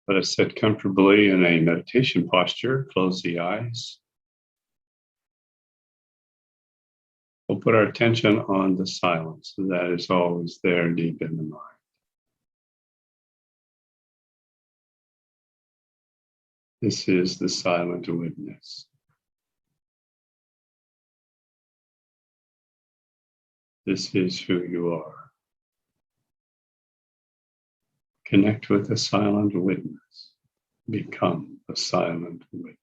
Let us sit comfortably in a meditation posture. Close the eyes. We'll put our attention on the silence that is always there deep in the mind. This is the silent witness. This is who you are. Connect with the silent witness. Become a silent witness.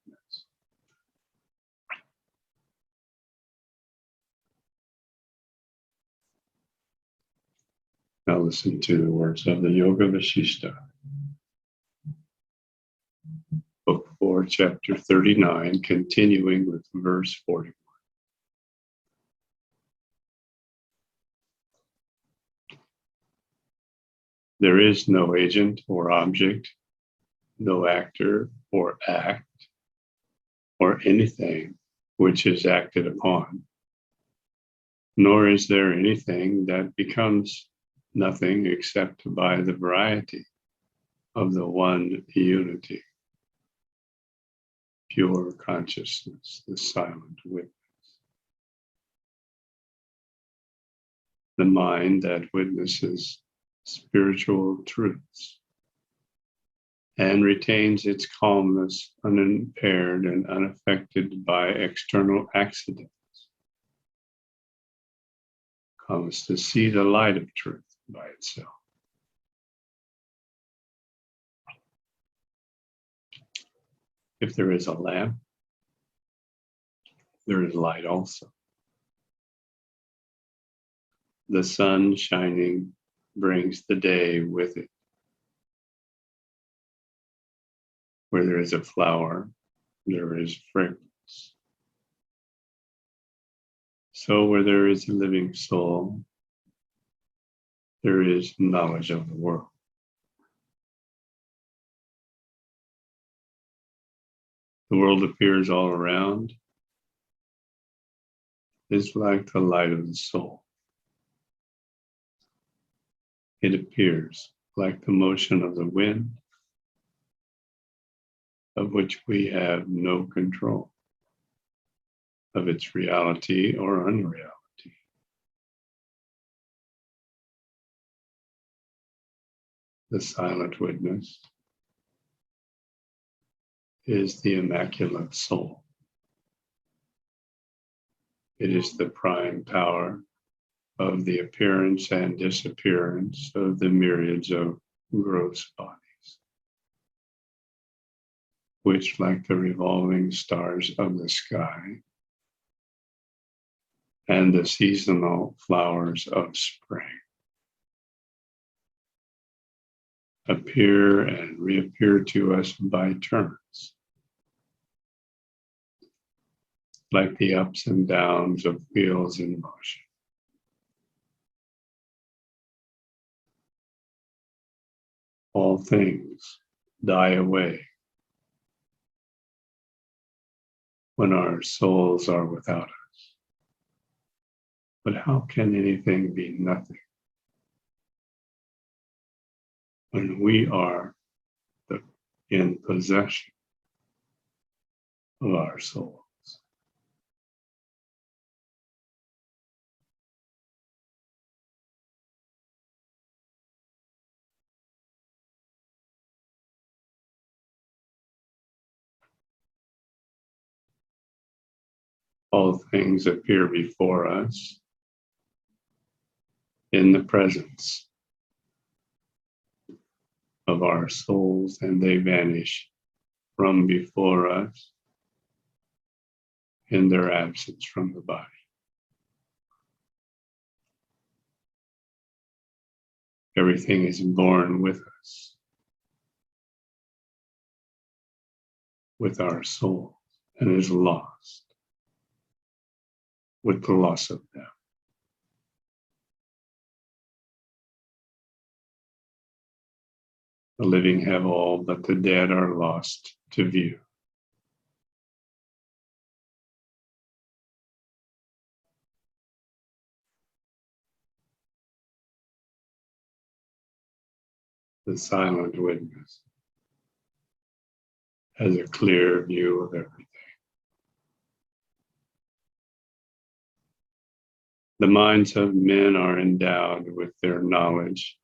Now listen to the words of the Yoga Vasishta. Book 4, chapter 39, continuing with verse 41. There is no agent or object, no actor or act, or anything which is acted upon, nor is there anything that becomes nothing except by the variety of the one unity, pure consciousness, the silent witness. The mind that witnesses spiritual truths and retains its calmness unimpaired and unaffected by external accidents, comes to see the light of truth by itself. If there is a lamp, there is light also. The sun shining brings the day with it. Where there is a flower, there is fragrance. So where there is a living soul, there is knowledge of the world. The world appears all around. It's like the light of the soul. It appears like the motion of the wind, of which we have no control, of its reality or unreality. The silent witness is the immaculate soul. It is the prime power of the appearance and disappearance of the myriads of gross bodies, which, like the revolving stars of the sky and the seasonal flowers of spring, appear and reappear to us by turns, like the ups and downs of wheels in motion. All things die away when our souls are without us. But how can anything be nothing when we are in possession of our souls? All things appear before us in the presence of our souls, and they vanish from before us in their absence from the body. Everything is born with us, with our soul, and is lost with the loss of them. The living have all, but the dead are lost to view. The silent witness has a clear view of everything. The minds of men are endowed with their knowledge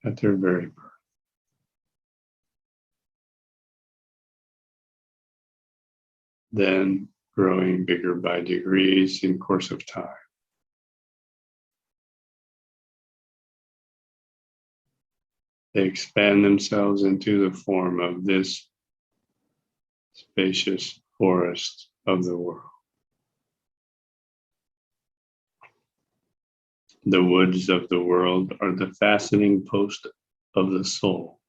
at their very birth. Then growing bigger by degrees in course of time. They expand themselves into the form of this spacious forest of the world. The woods of the world are the fastening post of the soul,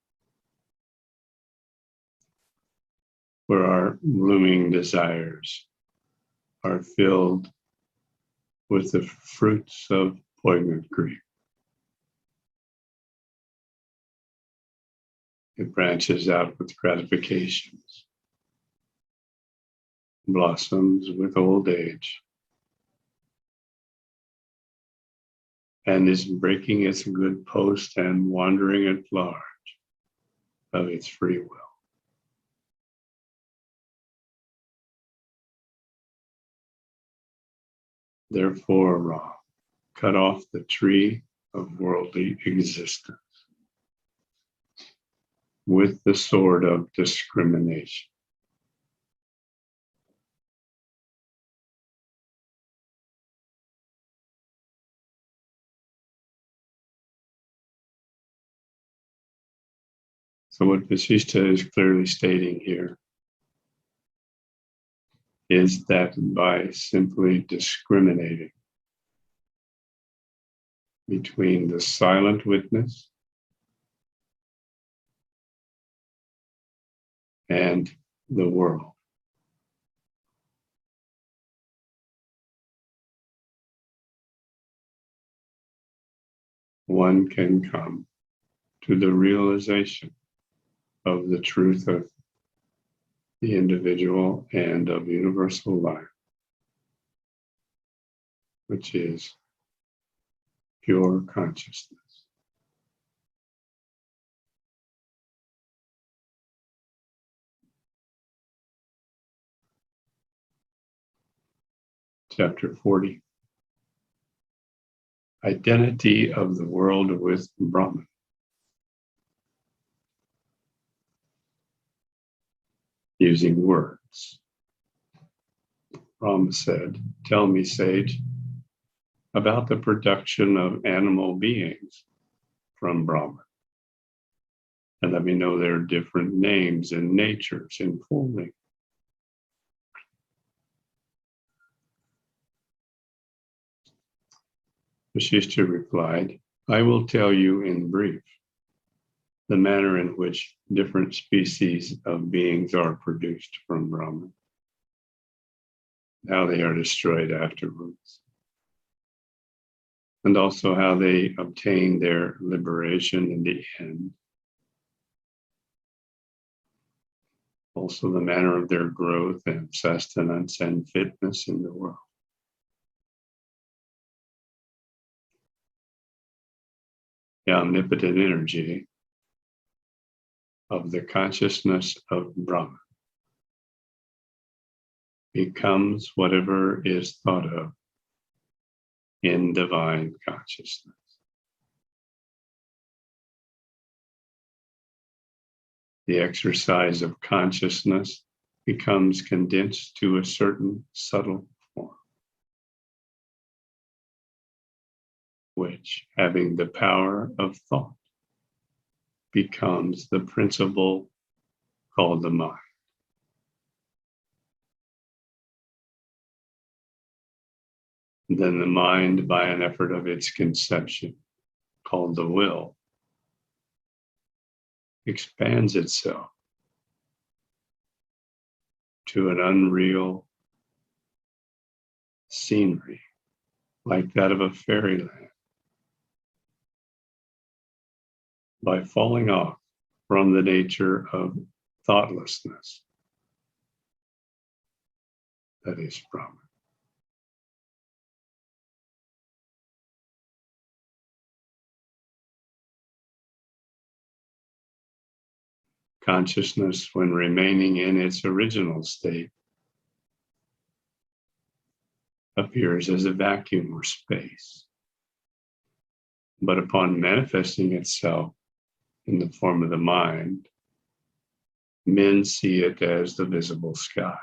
where our blooming desires are filled with the fruits of poignant grief. It branches out with gratifications, blossoms with old age, and is breaking its good post and wandering at large of its free will. Therefore, Ra, cut off the tree of worldly existence with the sword of discrimination. So what Vasishtha is clearly stating here is that by simply discriminating between the silent witness and the world, one can come to the realization of the truth of the individual and of universal life, which is pure consciousness. Chapter 40. Identity of the world with Brahman. Using words. Brahma said, "Tell me, sage, about the production of animal beings from Brahman. And let me know their different names and natures in full length." Vasishtha replied, "I will tell you in brief the manner in which different species of beings are produced from Brahman, how they are destroyed afterwards, and also how they obtain their liberation in the end. Also the manner of their growth and sustenance and fitness in the world. The omnipotent energy of the consciousness of Brahman becomes whatever is thought of in divine consciousness. The exercise of consciousness becomes condensed to a certain subtle form, which, having the power of thought, becomes the principle called the mind. Then the mind, by an effort of its conception, called the will, expands itself to an unreal scenery like that of a fairyland, by falling off from the nature of thoughtlessness, that is Brahman. Consciousness, when remaining in its original state, appears as a vacuum or space. But upon manifesting itself in the form of the mind, men see it as the visible sky.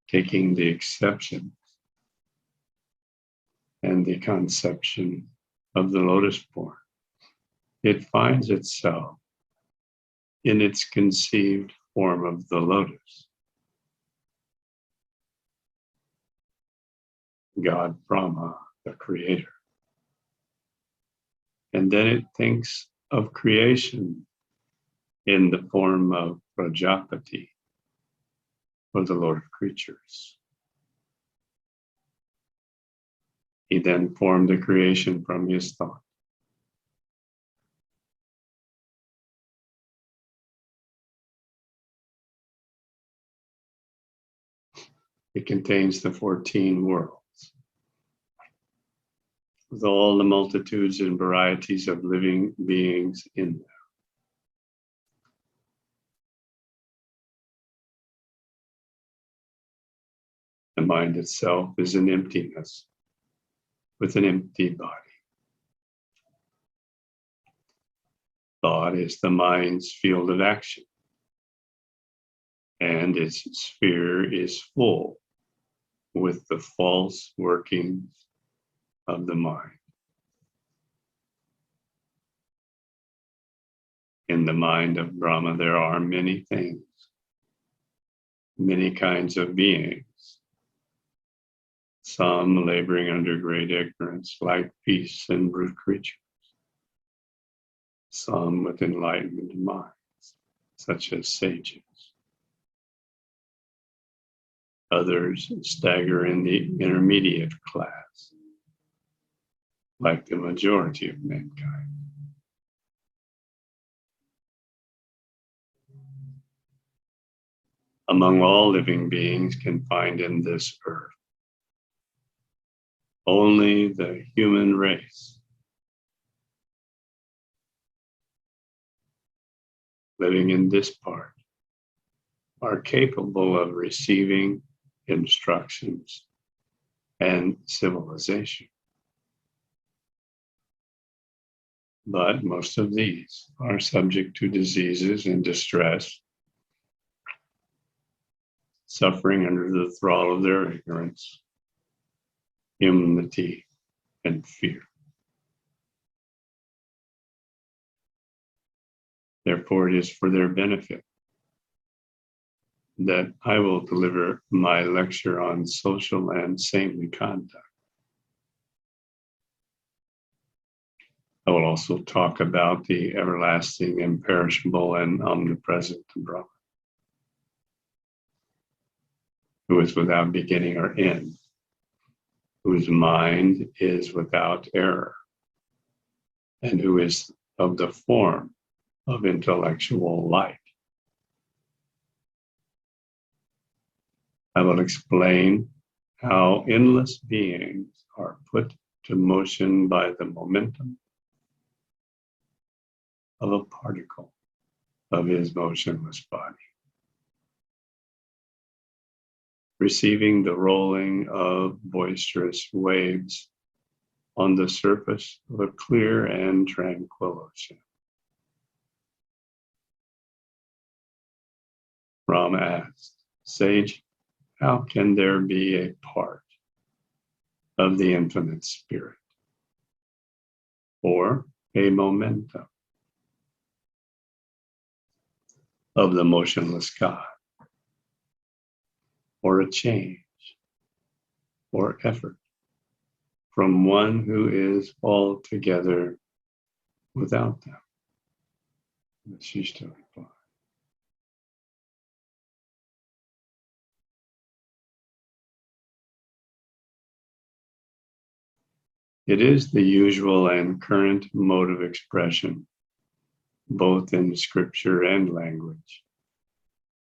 Taking the exception and the conception of the lotus form, it finds itself in its conceived form of the lotus. God Brahma, the creator. And then it thinks of creation in the form of Prajapati, or the Lord of creatures. He then formed the creation from his thought. It contains the 14 worlds, with all the multitudes and varieties of living beings in them. The mind itself is an emptiness with an empty body. Thought is the mind's field of action, and its sphere is full with the false workings of the mind. In the mind of Brahma, there are many things, many kinds of beings. Some laboring under great ignorance, like beasts and brute creatures. Some with enlightened minds, such as sages. Others stagger in the intermediate class, like the majority of mankind. Among all living beings confined in this earth, only the human race living in this part are capable of receiving instructions and civilization. But most of these are subject to diseases and distress, suffering under the thrall of their ignorance, enmity, and fear. Therefore, it is for their benefit that I will deliver my lecture on social and saintly conduct. I will also talk about the everlasting, imperishable, and omnipresent Brahman, who is without beginning or end, whose mind is without error, and who is of the form of intellectual light. I will explain how endless beings are put to motion by the momentum of a particle of his motionless body, receiving the rolling of boisterous waves on the surface of a clear and tranquil ocean. Rama asked, "Sage, how can there be a part of the infinite spirit, or a momentum of the motionless God, or a change or effort from one who is altogether without them?" Vashishta replied, "It is the usual and current mode of expression, both in scripture and language,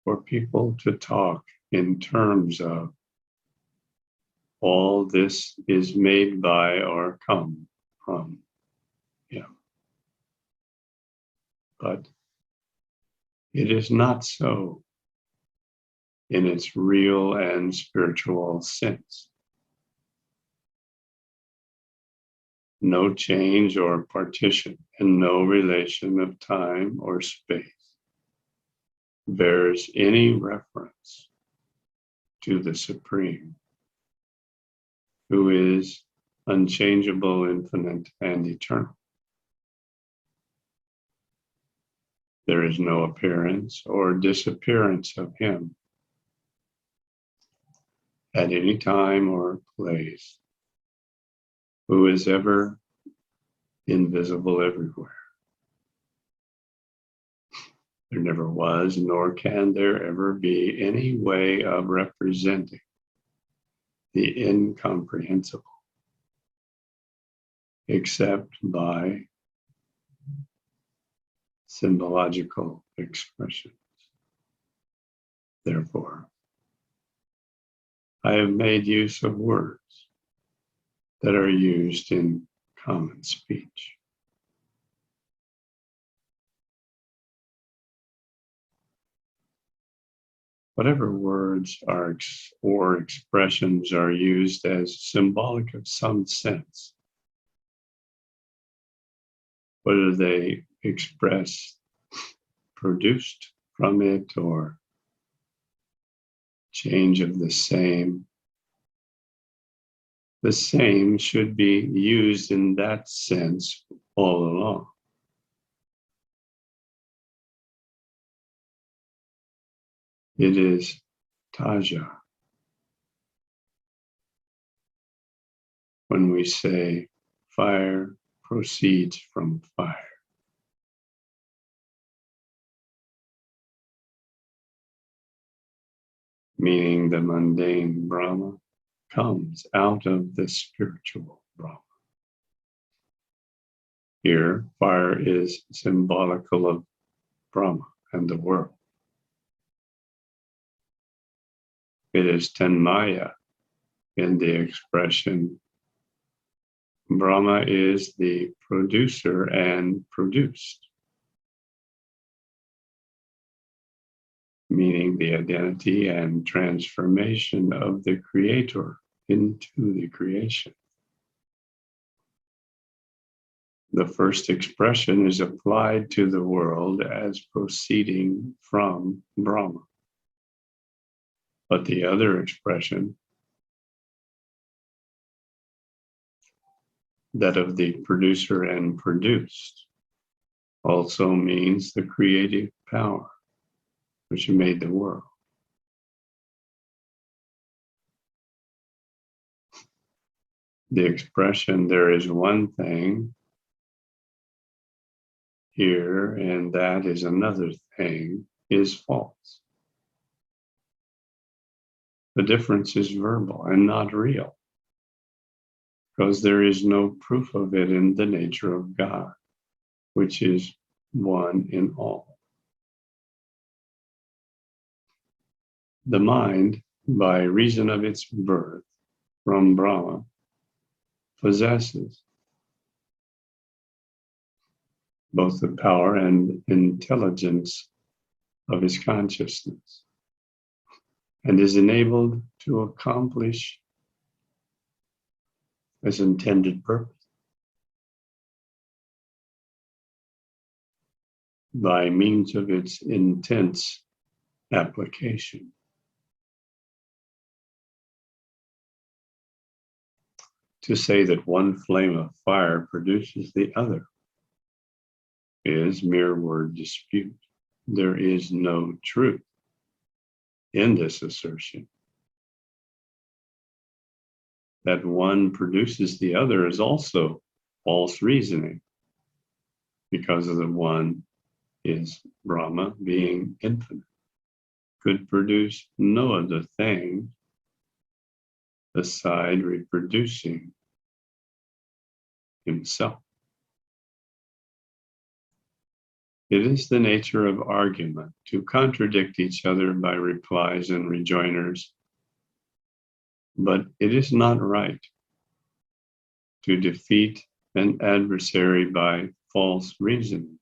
for people to talk in terms of all this is made by or come from him. but it is not so in its real and spiritual sense. No change or partition and no relation of time or space bears any reference to the Supreme, who is unchangeable, infinite, and eternal. There is no appearance or disappearance of him at any time or place, who is ever invisible everywhere. There never was, nor can there ever be, any way of representing the incomprehensible, except by symbological expressions. Therefore, I have made use of words that are used in common speech. Whatever words are or expressions are used as symbolic of some sense, whether they express produced from it or change of the same should be used in that sense all along. It is taja when we say fire proceeds from fire. Meaning the mundane Brahma comes out of the spiritual Brahma. Here, fire is symbolical of Brahma and the world. It is Tanmaya in the expression Brahma is the producer and produced, meaning the identity and transformation of the creator into the creation. The first expression is applied to the world as proceeding from Brahma. But the other expression, that of the producer and produced, also means the creative power which made the world. The expression, there is one thing here and that is another thing, is false. The difference is verbal and not real, because there is no proof of it in the nature of God, which is one in all. The mind, by reason of its birth from Brahma, possesses both the power and intelligence of his consciousness, and is enabled to accomplish its intended purpose by means of its intense application. To say that one flame of fire produces the other is mere word dispute. There is no truth in this assertion. That one produces the other is also false reasoning, because of the one is Brahma, being infinite, could produce no other thing beside reproducing himself. It is the nature of argument to contradict each other by replies and rejoinders, but it is not right to defeat an adversary by false reasoning.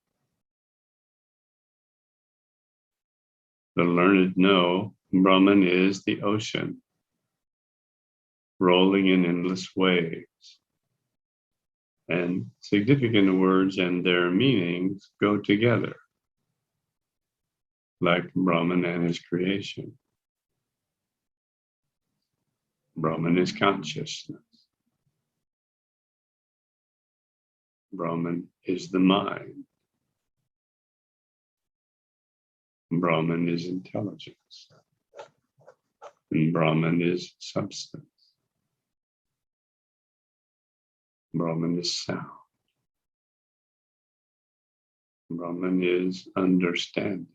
The learned know Brahman is the ocean, rolling in endless waves. And significant words and their meanings go together, like Brahman and his creation. Brahman is consciousness. Brahman is the mind. Brahman is intelligence. And Brahman is substance. Brahman is sound. Brahman is understanding.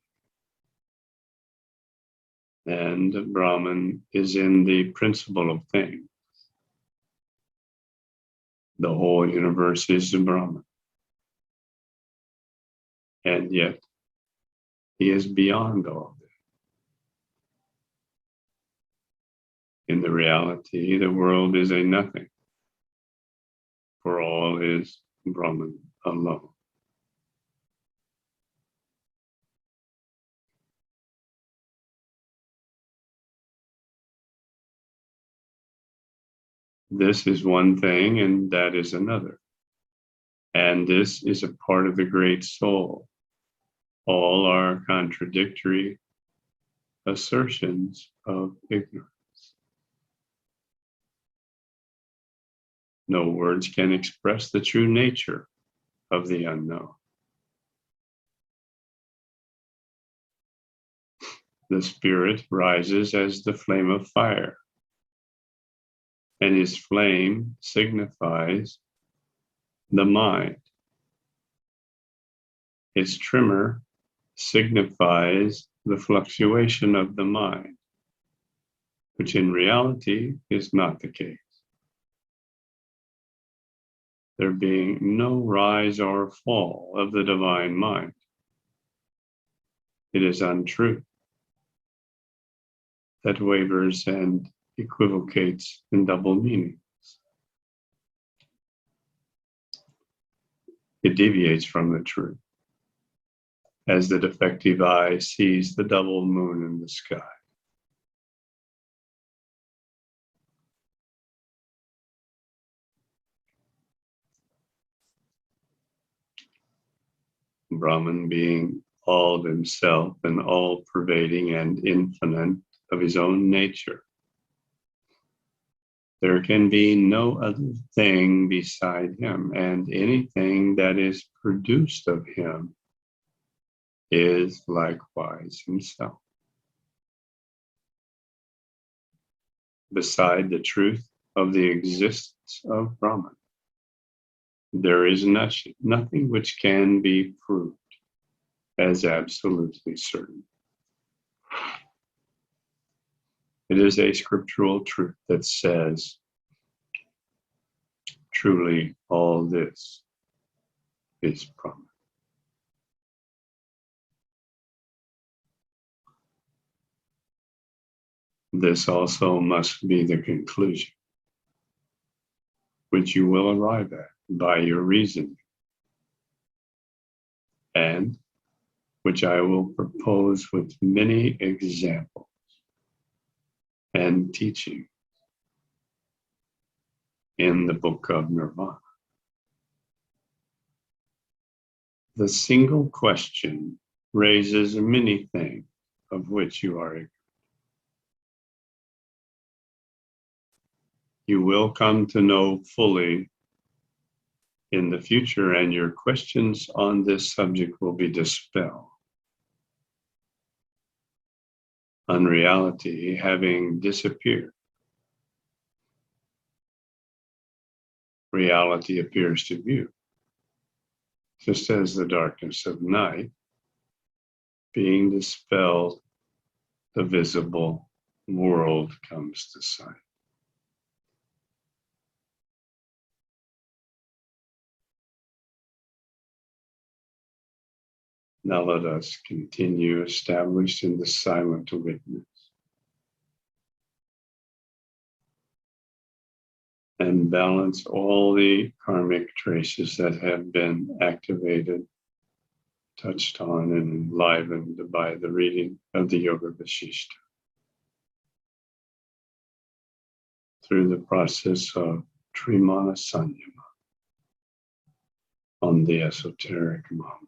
And Brahman is in the principle of things. The whole universe is Brahman. And yet, he is beyond all this. In the reality, the world is a nothing, for all is Brahman alone. This is one thing, and that is another. And this is a part of the great soul. All are contradictory assertions of ignorance. No words can express the true nature of the unknown. The spirit rises as the flame of fire, and his flame signifies the mind. His tremor signifies the fluctuation of the mind, which in reality is not the case. There being no rise or fall of the divine mind. It is untruth that wavers and equivocates in double meanings. It deviates from the truth, as the defective eye sees the double moon in the sky. Brahman being all himself and all pervading and infinite of his own nature. There can be no other thing beside him, and anything that is produced of him is likewise himself. Beside the truth of the existence of Brahman, there is nothing which can be proved as absolutely certain. It is a scriptural truth that says, truly all this is Brahman. This also must be the conclusion, which you will arrive at by your reasoning, and which I will propose with many examples and teaching in the book of Nirvana. The single question raises many things of which you are ignorant. You will come to know fully in the future, and your questions on this subject will be dispelled. Unreality having disappeared, reality appears to view, just as the darkness of night being dispelled, the visible world comes to sight. Now let us continue established in the silent witness and balance all the karmic traces that have been activated touched on and enlivened by the reading of the Yoga Vashishta through the process of Trimana Sanyama on the esoteric Maha.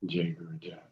Jay Gurudjat.